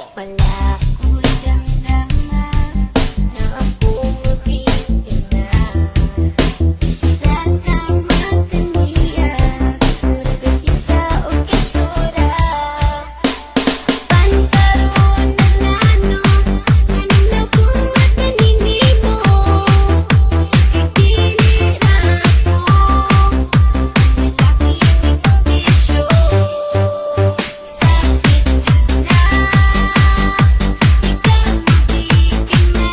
Wala ko damdaman na ako mapintina. Sasama kaniya, murag artista o kasura. Pantaron na nano, kanina buhat naninimo. Itinira ko, malaki ang imbisyo. Sakit yun na, ikaw mabitin na.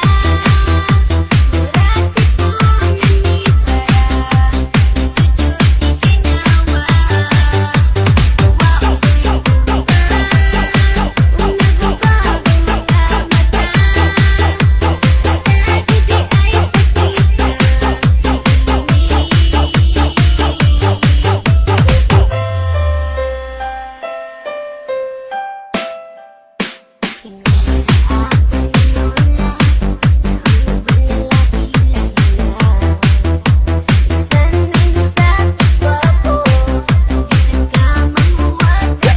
Murasi ko nanibara, isudyo di ginawa. Wow, unang bago makamata. Basta gudi ay sakita. Hingi sa akin lola, na ang lalaki lahila. Isa na isa gwapo, hindi ka mamuwag ka.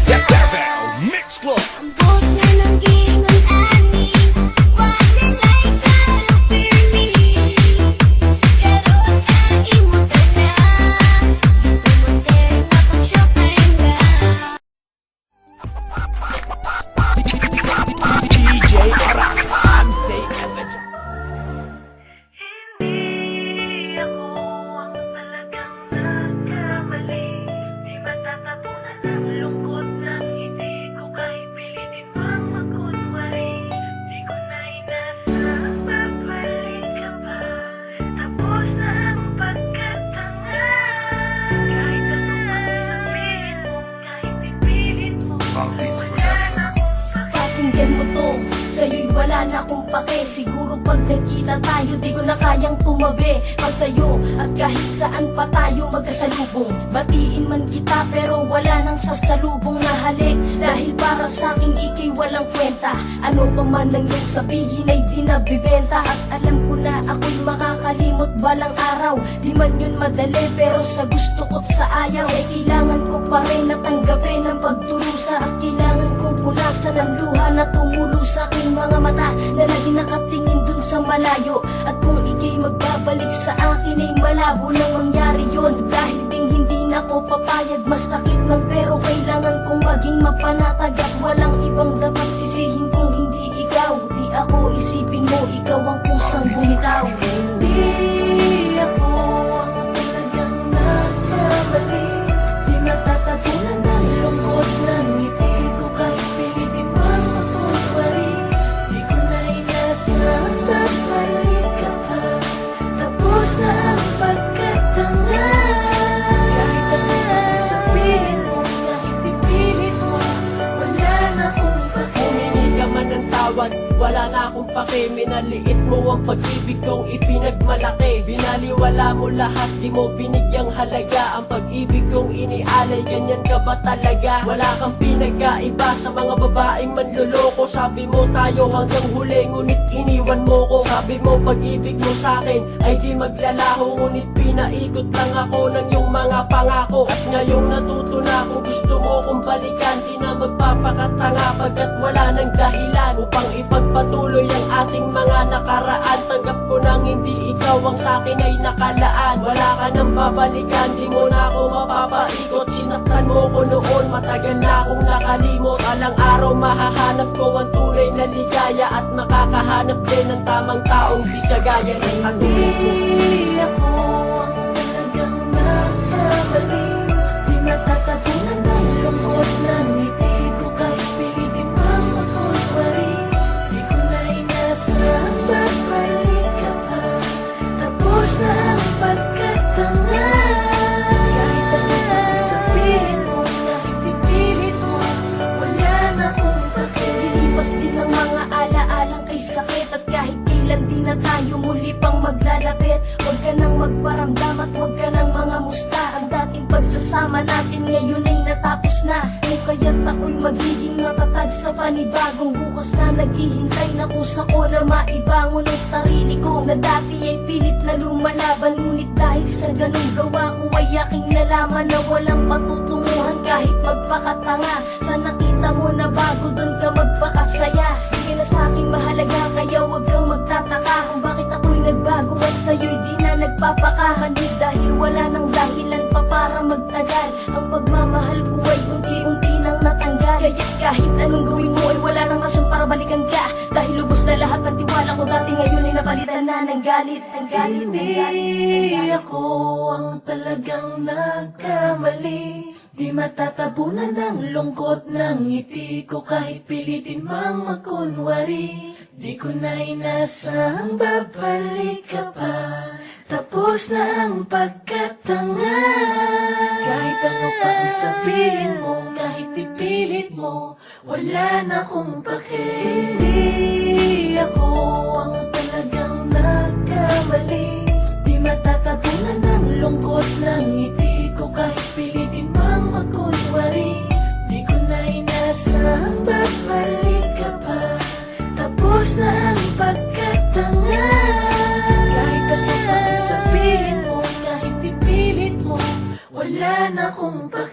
Mix Club. Ambot na ng gingon ani, wadalay karo pirmi. Karon na imo na, modern na kang shopping ka. DJ Arax, I'm say Avenger. Hindi ako ang talagang nagkamali. Di matatapunan ang lungkot ng hindi ko kahit pilitin pang makunwari. Di ko na inasa, babalik ka pa. Tapos na ang pagkatanga. Kahit ano pang sabihin mo, kahit ipilit mo, wala na akong Pakinggan mo to, sa'yo'y wala na akong pake. Siguro pag nagkita tayo, di ko na kayang tumabi pa sa'yo. At kahit saan pa tayo magkasalubong, batiin man kita pero wala nang sasalubong na halik. Dahil para sa'king ika'y walang kwenta, ano pa man ang iyong sabihin ay di nabibenta. At alam ko na ako'y makakalimot balang araw. Di man yun madali pero sa gusto ko't sa ayaw ay kailangan ko pa rin natanggapin ang pagdurusa. At kailangan kong punasan ang luha na tumulo sa aking mga mata na lagi nakatingin dun sa malayo. At kung ika'y magbabalik sa akin ay malabo nang mangyari yun. Dahil ding hindi na ko papayag, masakit man pero kailangan kong maging mapanatag. At walang ibang dapat sisihin kung hindi ikaw. Di ako isipin mo, ikaw ang pusang bumitaw. Hindi ako ang talagang nagkamali. Di matatapunan ng lungkot ng ngiti ko kahit pilitin pang makunwari. Di ko na inasa, babalik ka pa. Tapos na ang pagkatanga. Kahit ano pang sabihin mo, kahit pipilit mo, wala na akong pake. Humingi ka man ng tawad, wala na akong pake. Minaliit mo ang pag-ibig kong ipinagmalaki. Binaliwala mo lahat, di mo binigyang halaga. Ang pag-ibig kong inialay, ganyan ka ba talaga? Wala kang pinagkaiba sa mga babaeng manloloko. Sabi mo tayo hanggang huli, ngunit iniwan mo ko. Sabi mo pag-ibig mo sa'kin ay di maglalaho, ngunit pinaikot lang ako ng iyong mga pangako. At ngayong natuto na ako, gusto mo kong balikan. Di na magpapakatanga pagkat wala nang dahilan upang ipagpatuloy ang ating mga nakaraan. Tanggap ko nang hindi ikaw ang sa'kin ay nakalaan. Wala ka nang babalikan, di mo na ako mapapaikot. Sinaktan mo ko noon, matagal na akong nakalimot. Alang araw mahahanap ko ang tunay na ligaya at makakahanap din ng tamang taong di kagaya ng katulad mo. Hindi ako ang talagang nagkamali. Di matatapunan ng lungkot ng ngiti ko kahit pilitin pang makunwari. Di ko na inasa, babalik ka pa. Tapos na ang pagkatanga. Kahit ano pang sabihin mo, kahit pipilit mo, wala na akong pake. Lilipas din ang mga alaalang kay sakit. At kahit kailan di na tayo muli pang maglalapit, huwag ka nang magparamdam at huwag ka nang mga musta. Ang dating pagsasama natin ngayon ay natapos na. Kung kaya't ako'y magiging matatag sa panibagong bukas na naghihintay na kusa ko na maibangon ang sarili ko na dati ay pilit na lumalaban. Ngunit dahil sa ganung gawa ko ay aking nalaman na walang patutunguhan kahit magpakatanga. Sa nakita mo na bago dun ka magpakasaya. ng galit, ng galit, ng galit, ng Hindi galit. ako ang talagang nagkamali. Di matatabunan ng lungkot ng ngiti ko kahit pilitin mang magkunwari. Di ko na inasang babalik ka pa. Tapos na ang pagkatanga. Kahit ano pa ang sabihin mo, kahit ipilit mo, wala na akong pake. Hindi ako ang talagang nagkamali. Di matatabunan ng lungkot ng ngiti ko kahit pilitin mang magkunwari. Di ko na inasang babalik ka pa. Tapos na ang pagkatanga. Kahit ano pa ang sabihin mo, kahit ipilit mo, wala na akong pake.